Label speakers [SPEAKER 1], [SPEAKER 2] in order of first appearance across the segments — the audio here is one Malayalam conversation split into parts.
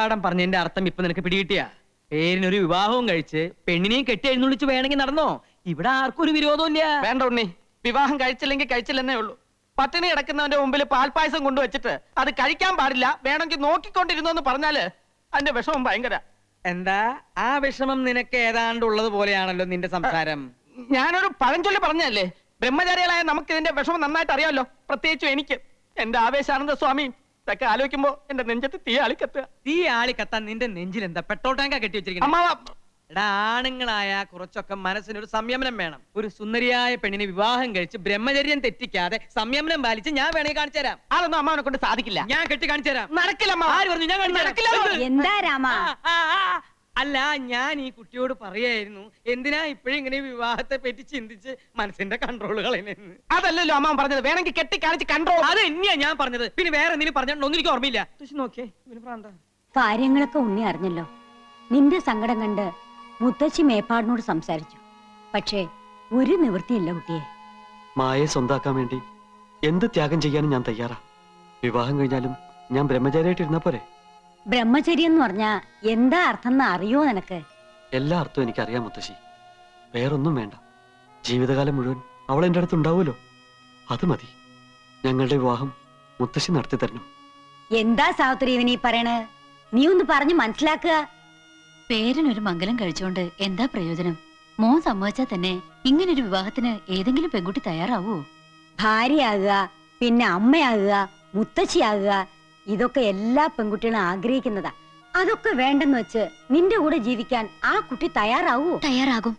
[SPEAKER 1] ആർഭാടം പറഞ്ഞതിന്റെ അർത്ഥം ഇപ്പൊ നിനക്ക് പിടികിട്ടിയാ? പേരിനൊരു വിവാഹവും കഴിച്ച് പെണ്ണിനെയും കെട്ടി എഴുന്നള്ളിച്ച് വേണമെങ്കിൽ നടന്നോ. ഇവിടെ ആർക്കും ഒരു വിരോധവും ഇല്ല.
[SPEAKER 2] വേണ്ട ഉണ്ണി, വിവാഹം കഴിച്ചില്ലെങ്കിൽ കഴിച്ചില്ലെന്നേ ഉള്ളൂ. പട്ടിണി കിടക്കുന്നവന്റെ മുമ്പിൽ പാൽപ്പായസം കൊണ്ടുവച്ചിട്ട് അത് കഴിക്കാൻ പാടില്ല, വേണമെങ്കിൽ നോക്കിക്കൊണ്ടിരുന്നു എന്ന് പറഞ്ഞാല് അതിന്റെ വിഷമം ഭയങ്കര.
[SPEAKER 1] എന്താ ആ വിഷമം നിനക്ക് ഏതാണ്ടുള്ളത് പോലെയാണല്ലോ നിന്റെ സംസാരം.
[SPEAKER 2] ഞാനൊരു പഴഞ്ചൊല്ലി പറഞ്ഞല്ലേ, ബ്രഹ്മചാരികളായ നമുക്ക് ഇതിന്റെ വിഷമം നന്നായിട്ട് അറിയാമല്ലോ, പ്രത്യേകിച്ചും എനിക്ക്. എന്റെ ആവേശാനന്ദ സ്വാമി ഇതൊക്കെ ആലോചിക്കുമ്പോ എന്റെ നെഞ്ചത്ത് തീ ആളിക്കത്തുക.
[SPEAKER 1] തീ ആളിക്കത്താൻ നിന്റെ നെഞ്ചിൽ എന്താ പെട്രോൾ ടാങ്കാ കെട്ടി വെച്ചിരിക്കുന്നത്? എടാ, ആണുങ്ങളായ കുറച്ചൊക്കെ മനസ്സിനൊരു സംയമനം വേണം. ഒരു സുന്ദരിയായ പെണ്ണിനെ വിവാഹം കഴിച്ച് ബ്രഹ്മചര്യം തെറ്റിക്കാതെ സംയമനം പാലിച്ച് ഞാൻ വേണമെങ്കിൽ കാണിച്ചു തരാം.
[SPEAKER 2] അതൊന്നും അമ്മാവനെ കൊണ്ട് സാധിക്കില്ല.
[SPEAKER 1] ഞാൻ കെട്ടി കാണിച്ചു തരാം.
[SPEAKER 2] നടക്കില്ല.
[SPEAKER 1] ആര് പറഞ്ഞു? ഞാൻ
[SPEAKER 2] നടക്കില്ല.
[SPEAKER 3] എന്താ രാമ?
[SPEAKER 1] അല്ല, ഞാൻ ഈ കുട്ടിയോട് പറയായിരുന്നു എന്തിനാ ഇപ്പോഴും ഇങ്ങനെ വിവാഹത്തെ പറ്റി ചിന്തിച്ച് മനസ്സിന്റെ കൺട്രോൾ കളയുന്നെന്ന്.
[SPEAKER 2] അതല്ലല്ലോ അമ്മാവൻ പറഞ്ഞത്, വേണമെങ്കിൽ കെട്ടി കാണിച്ച് കൺട്രോൾ.
[SPEAKER 1] അത് തന്നെയാ ഞാൻ പറഞ്ഞത്. പിന്നെ വേറെ എന്തെങ്കിലും പറഞ്ഞൊന്നും എനിക്ക് ഓർമ്മയില്ല. നോക്കിയേ,
[SPEAKER 3] കാര്യങ്ങളൊക്കെ ഉണ്ണി അറിഞ്ഞല്ലോ. നിന്റെ സങ്കടം കണ്ട് മുത്തശ്ശി മേപ്പാടിനോട് സംസാരിച്ചു. പക്ഷേ ഒരു നിവൃത്തിയില്ല കുട്ടിയെ.
[SPEAKER 4] മായയെ സ്വന്താക്കാൻ വേണ്ടി എന്ത് ത്യാഗം ചെയ്യാനും ഞാൻ തയ്യാറാ. വിവാഹം കഴിഞ്ഞാലും ഞാൻ ബ്രഹ്മചാരിയായിട്ടിരുന്നാ പോരെ?
[SPEAKER 3] ബ്രഹ്മചര്യം എന്ന് പറഞ്ഞാ എന്താ അർത്ഥം അറിയോ നിനക്ക്?
[SPEAKER 4] എല്ലാ അർത്ഥവും എനിക്കറിയാം മുത്തശ്ശി. വേറൊന്നും വേണ്ട. ജീവിതകാലം മുഴുവൻ അവൾ എന്റെ അടുത്ത് ഉണ്ടാവുമല്ലോ, അത് മതി. ഞങ്ങളുടെ വിവാഹം മുത്തശ്ശി നടത്തി തരണം.
[SPEAKER 3] എന്താ സാവിത്രി ഇവനീ പറയണേ? നീ ഒന്ന് പറഞ്ഞു മനസ്സിലാക്കുക.
[SPEAKER 5] പേരിനൊരു മംഗലം കഴിച്ചോണ്ട് എന്താ പ്രയോജനം? മോൻ സമ്മതിച്ചാൽ തന്നെ ഇങ്ങനൊരു വിവാഹത്തിന് ഏതെങ്കിലും പെൺകുട്ടി തയ്യാറാവോ?
[SPEAKER 3] ഭാര്യയാകുക, പിന്നെ അമ്മയാകുക, മുത്തശ്ശിയാകുക, ഇതൊക്കെ എല്ലാ പെൺകുട്ടികളും ആഗ്രഹിക്കുന്നതാ. അതൊക്കെ വേണ്ടെന്ന് വെച്ച് നിന്റെ കൂടെ ജീവിക്കാൻ ആ കുട്ടി തയ്യാറാവോ?
[SPEAKER 5] തയ്യാറാകും.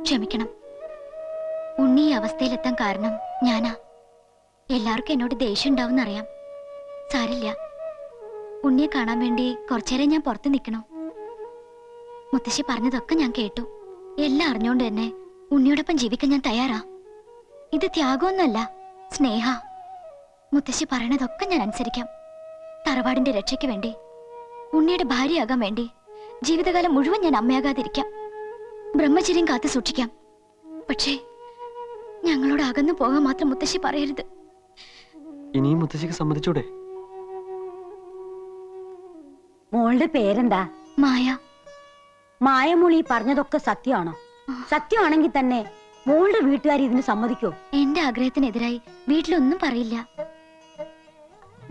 [SPEAKER 5] ക്ഷമിക്കണം, ഉണ്ണി ഈ അവസ്ഥയിലെത്താൻ കാരണം ഞാനാ. എല്ലാവർക്കും എന്നോട് ദേഷ്യം ഉണ്ടാവുന്നറിയാം. സാരില്ല, ഉണ്ണിയെ കാണാൻ വേണ്ടി കുറച്ചേരം ഞാൻ പുറത്ത് നിൽക്കണോ? മുത്തശ്ശി പറഞ്ഞതൊക്കെ ഞാൻ കേട്ടു. എല്ലാം അറിഞ്ഞോണ്ട് തന്നെ ഉണ്ണിയോടൊപ്പം ജീവിക്കാൻ ഞാൻ തയ്യാറാ. ഇത് ത്യാഗമൊന്നുമല്ല, സ്നേഹ. മുത്തശ്ശി പറയണതൊക്കെ ഞാൻ അനുസരിക്കാം. തറവാടിന്റെ രക്ഷയ്ക്ക് വേണ്ടി, ഉണ്ണിയുടെ ഭാര്യയാകാൻ വേണ്ടി ജീവിതകാലം മുഴുവൻ ഞാൻ അമ്മയാകാതിരിക്കാം. ബ്രഹ്മചര്യം കാത്തു സൂക്ഷിക്കാം. പക്ഷേ ഞങ്ങളോട് അകന്നു പോകാൻ മാത്രം മുത്തശ്ശി പറയരുത്.
[SPEAKER 4] ഇനിയും മുത്തശ്ശിക്ക് സമ്മതിച്ചൂടെ?
[SPEAKER 3] മോളുടെ പേരെന്താ?
[SPEAKER 5] മായ.
[SPEAKER 3] മായമോളി പറഞ്ഞതൊക്കെ സത്യമാണോ? സത്യമാണെങ്കിൽ തന്നെ മോളുടെ വീട്ടുകാർ ഇതിന് സമ്മതിക്കോ?
[SPEAKER 5] എന്റെ ആഗ്രഹത്തിനെതിരായി വീട്ടിലൊന്നും പറയില്ല.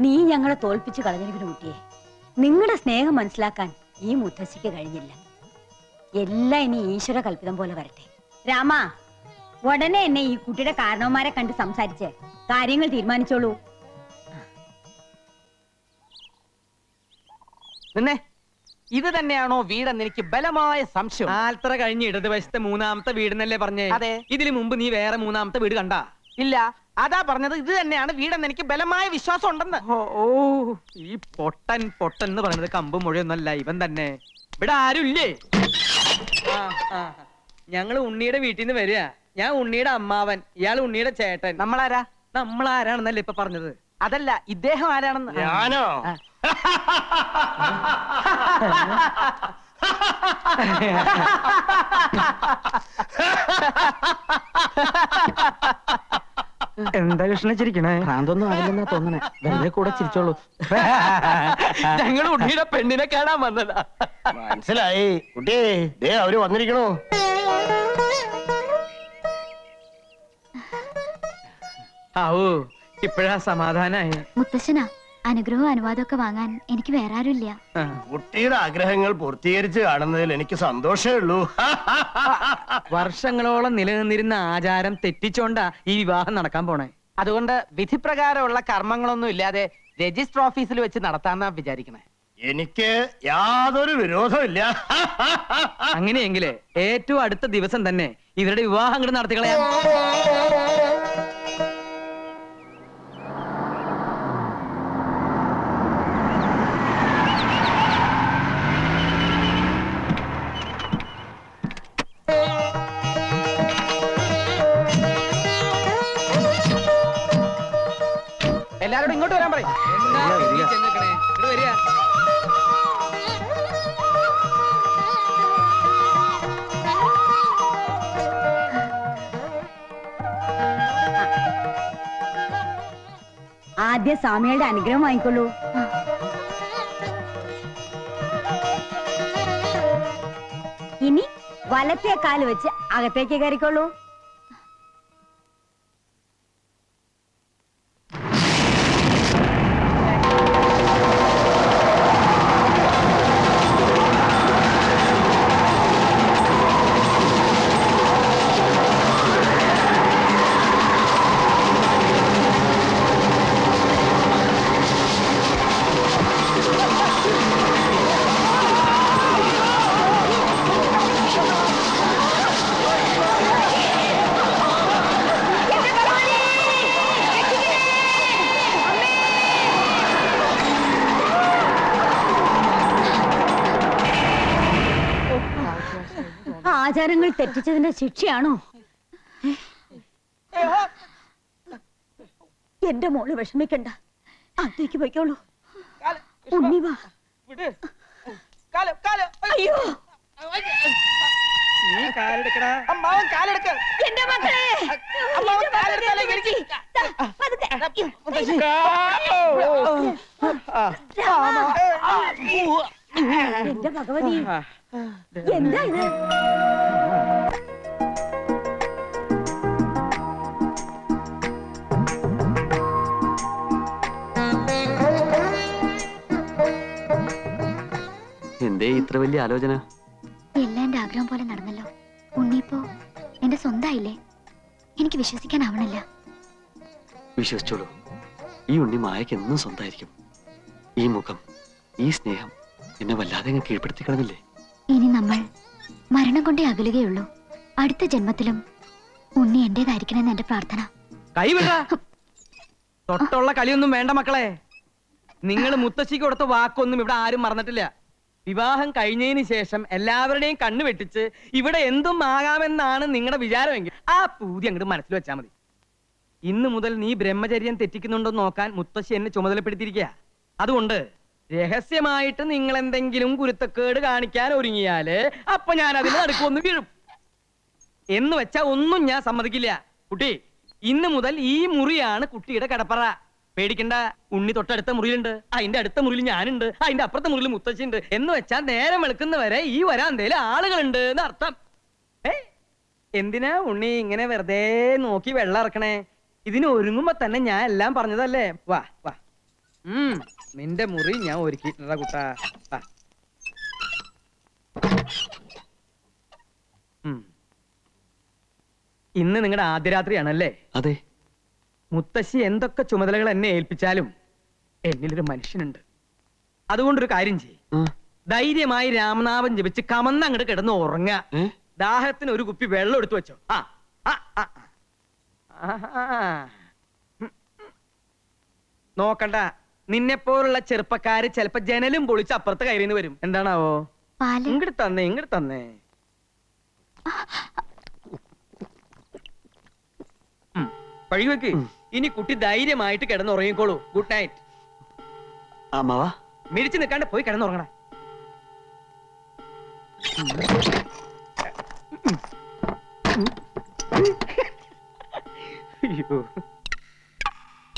[SPEAKER 3] നീ ഞങ്ങളെ തോൽപ്പിച്ചു കളഞ്ഞിരിക്കുന്ന കുട്ടിയെ. നിങ്ങളുടെ സ്നേഹം മനസ്സിലാക്കാൻ ഈ മുത്തശ്ശിക്ക് കഴിഞ്ഞില്ല. എല്ലാം ഇനി ഈശ്വര കൽപ്പിതം പോലെ വരട്ടെ. രാമ, ഉടനെ എന്നെ ഈ കുട്ടിയുടെ കാരണവന്മാരെ കണ്ട് സംസാരിച്ച് കാര്യങ്ങൾ തീരുമാനിച്ചോളൂ.
[SPEAKER 2] നിന്നെ ഇത് തന്നെയാണോ വീടെന്ന് എനിക്ക് ബലമായ സംശയം.
[SPEAKER 1] ആൽത്തറ കഴിഞ്ഞ് ഇടതുവശത്തെ മൂന്നാമത്തെ വീടെന്നല്ലേ പറഞ്ഞേ?
[SPEAKER 2] അതെ.
[SPEAKER 1] ഇതിനു മുമ്പ് നീ വേറെ മൂന്നാമത്തെ വീട് കണ്ടാ?
[SPEAKER 2] ഇല്ല, അതാ പറഞ്ഞത്, ഇത് തന്നെയാണ് വീടെന്ന് എനിക്ക് ബലമായ വിശ്വാസം ഉണ്ടെന്ന്.
[SPEAKER 1] ഓ, ഈ പൊട്ടൻ എന്ന് പറയുന്നത് കമ്പ് മുഴയൊന്നല്ല, ഇവൻ തന്നെ. ഇവിടെ ആരുമില്ലേ? ഞങ്ങള് ഉണ്ണിയുടെ വീട്ടിൽ നിന്ന് വരിക. ഞാൻ ഉണ്ണിയുടെ അമ്മാവൻ, ഇയാൾ ഉണ്ണിയുടെ ചേട്ടൻ. നമ്മളാരാണെന്നല്ലേ ഇപ്പൊ പറഞ്ഞത്?
[SPEAKER 2] അതല്ല, ഇദ്ദേഹം ആരാണെന്ന്.
[SPEAKER 6] ഞാനോ?
[SPEAKER 1] എന്താ കൃഷ്ണ ചിരിക്കണേ?
[SPEAKER 2] ഭ്രാന്തൊന്നും ആവില്ലെന്നാ തോന്നണേ, വെറുതെ കൂടെ ചിരിച്ചോളൂ.
[SPEAKER 1] ഞങ്ങൾ ഉണ്ണിയുടെ പെണ്ണിനെ കാണാൻ വന്നതാ.
[SPEAKER 6] മനസ്സിലായി കുട്ടിയെ, ദേ അവര് വന്നിരിക്കണോ?
[SPEAKER 1] ആവൂ, ഇപ്പഴാ സമാധാനായി.
[SPEAKER 5] മുത്തശ്ശനാ, അനുഗ്രഹവും അനുവാദമൊക്കെ വാങ്ങാൻ എനിക്ക് വേറെ ആരുമില്ല.
[SPEAKER 6] കുട്ടിയുടെ ആഗ്രഹങ്ങൾ പൂർത്തീകരിച്ച് കാണുന്നതിൽ എനിക്ക് സന്തോഷമേ ഉള്ളൂ.
[SPEAKER 1] വർഷങ്ങളോളം നിലനിന്നിരുന്ന ആചാരം തെറ്റിച്ചോണ്ടാ ഈ വിവാഹം നടക്കാൻ പോണേ.
[SPEAKER 2] അതുകൊണ്ട് വിധിപ്രകാരമുള്ള കർമ്മങ്ങളൊന്നും ഇല്ലാതെ രജിസ്റ്റർ ഓഫീസിൽ വെച്ച് നടത്താന്നാ വിചാരിക്കണേ.
[SPEAKER 6] എനിക്ക് യാതൊരു വിരോധമില്ല.
[SPEAKER 1] അങ്ങനെയെങ്കില് ഏറ്റവും അടുത്ത ദിവസം തന്നെ ഇവരുടെ വിവാഹം അങ്ങോട്ട് നടത്തിക്കളയാം.
[SPEAKER 2] എല്ലാരോടും ഇങ്ങോട്ട് വരാൻ പറയും.
[SPEAKER 3] ആദ്യം സ്വാമികളുടെ അനുഗ്രഹം വാങ്ങിക്കൊള്ളൂ. ഇനി വലത്തെ കാല് വെച്ച് അകത്തേക്ക് കയറിക്കൊള്ളൂ. ആചാരങ്ങൾ തെറ്റിച്ചതിന്റെ ശിക്ഷയാണോ? എന്റെ മോള് വിഷമിക്കണ്ട, അകത്തേക്ക് പോയിക്കോളൂ. ഉണ്ണി വാ. അയ്യോ,
[SPEAKER 1] നീ കാലെടുക്കടാ.
[SPEAKER 2] അമ്മാവൻ കാലെടുക്ക.
[SPEAKER 3] എന്റെ മക്കളെ,
[SPEAKER 2] അമ്മാവൻ കാലെടുത്താലേ എനിക്ക്.
[SPEAKER 3] എന്റെ ഭഗവതി, എന്താ ഇത്?
[SPEAKER 4] എന്തേ ഇത്ര വലിയ ആലോചന?
[SPEAKER 5] എല്ലാം എന്റെ ആഗ്രഹം പോലെ നടന്നല്ലോ. ഉണ്ണിപ്പോ എന്റെ സ്വന്തമായില്ലേ? എനിക്ക് വിശ്വസിക്കാനാവണില്ല.
[SPEAKER 4] വിശ്വസിച്ചോളൂ, ഈ ഉണ്ണി മായക്ക് എന്നും സ്വന്തമായിരിക്കും. ഈ മുഖം, ഈ സ്നേഹം എന്നെ വല്ലാതെ അങ്ങ് കീഴ്പ്പെടുത്തി കളഞ്ഞില്ലേ?
[SPEAKER 5] ഇനി നമ്മൾ മരണം കൊണ്ടേ അകലുകയുള്ളൂ. അടുത്ത ജന്മത്തിലും ഉണ്ണി എന്റേതായിരിക്കണമെന്ന് എന്റെ പ്രാർത്ഥന.
[SPEAKER 1] കൈവിട. തൊട്ടുള്ള കളിയൊന്നും വേണ്ട മക്കളെ. നിങ്ങൾ മുത്തശ്ശിക്ക് കൊടുത്ത വാക്കൊന്നും ഇവിടെ ആരും മറന്നിട്ടില്ല. വിവാഹം കഴിഞ്ഞതിന് ശേഷം എല്ലാവരുടെയും കണ്ണു വെട്ടിച്ച് ഇവിടെ എന്തും ആകാമെന്നാണ് നിങ്ങളുടെ വിചാരമെങ്കിൽ ആ പൂതി അങ്ങോട്ട് മനസ്സിൽ വെച്ചാൽ മതി. ഇന്ന് മുതൽ നീ ബ്രഹ്മചര്യം തെറ്റിക്കുന്നുണ്ടോ നോക്കാൻ മുത്തശ്ശി എന്നെ ചുമതലപ്പെടുത്തിയിരിക്കുക. അതുകൊണ്ട് രഹസ്യമായിട്ട് നിങ്ങൾ എന്തെങ്കിലും കുരുത്തക്കേട് കാണിക്കാൻ ഒരുങ്ങിയാല് അപ്പൊ ഞാൻ അതിന് നടുക്കൊന്ന് വീഴും. എന്ന് വെച്ചാ ഒന്നും ഞാൻ സമ്മതിക്കില്ല. കുട്ടി, ഇന്ന് മുതൽ ഈ മുറിയാണ് കുട്ടിയുടെ കിടപ്പറ. പേടിക്കണ്ട, ഉണ്ണി തൊട്ടടുത്ത മുറിയിലുണ്ട്, അതിന്റെ അടുത്ത മുറിയിൽ ഞാനുണ്ട്, അതിന്റെ അപ്പുറത്തെ മുറിയിൽ മുത്തശ്ശിയുണ്ട്. എന്ന് വെച്ചാൽ നേരം വെളുക്കുന്നവരെ ഈ വരാന്തേല് ആളുകളുണ്ട് എന്ന് അർത്ഥം. എന്തിനാ ഉണ്ണി ഇങ്ങനെ വെറുതെ നോക്കി വെള്ളം ഇറക്കണേ? ഇതിന് ഒരുങ്ങുമ്പോ തന്നെ ഞാൻ എല്ലാം പറഞ്ഞതല്ലേ. വാ വാ, നിന്റെ മുറി ഞാൻ ഒരുക്കിയിട്ടുണ്ടാ കുട്ടാ. വാ. ഇന്ന് നിങ്ങളുടെ ആദ്യ രാത്രിയാണല്ലേ?
[SPEAKER 4] അതെ.
[SPEAKER 1] മുത്തശ്ശി എന്തൊക്കെ ചുമതലകൾ എന്നെ ഏൽപ്പിച്ചാലും എന്നിലൊരു മനുഷ്യനുണ്ട്. അതുകൊണ്ടൊരു കാര്യം ചെയ്യും, ധൈര്യമായി രാമനാമം ജപിച്ച് കമന്ന് അങ്ങോട്ട് കിടന്ന് ഉറങ്ങ. ദാഹത്തിന് ഒരു കുപ്പി വെള്ളം എടുത്തു വെച്ചോ. നോക്കണ്ട, നിന്നെപ്പോലുള്ള ചെറുപ്പക്കാര് ചിലപ്പോ ജനലും പൊളിച്ച് അപ്പുറത്ത് കയറിന്ന് വരും. എന്താണാവോ? ഇങ്ങോട്ട് തന്നേ, ഇങ്ങോട്ട് തന്നേ. പഴിവെക്ക്. ഇനി കുട്ടി ധൈര്യമായിട്ട് കിടന്നുറങ്ങിക്കോളൂ. Good night.
[SPEAKER 4] അമ്മാവാ,
[SPEAKER 1] മിടിച്ചു നിൽക്കാണ്ട് പോയി കിടന്നുറങ്ങണ. അയ്യോ.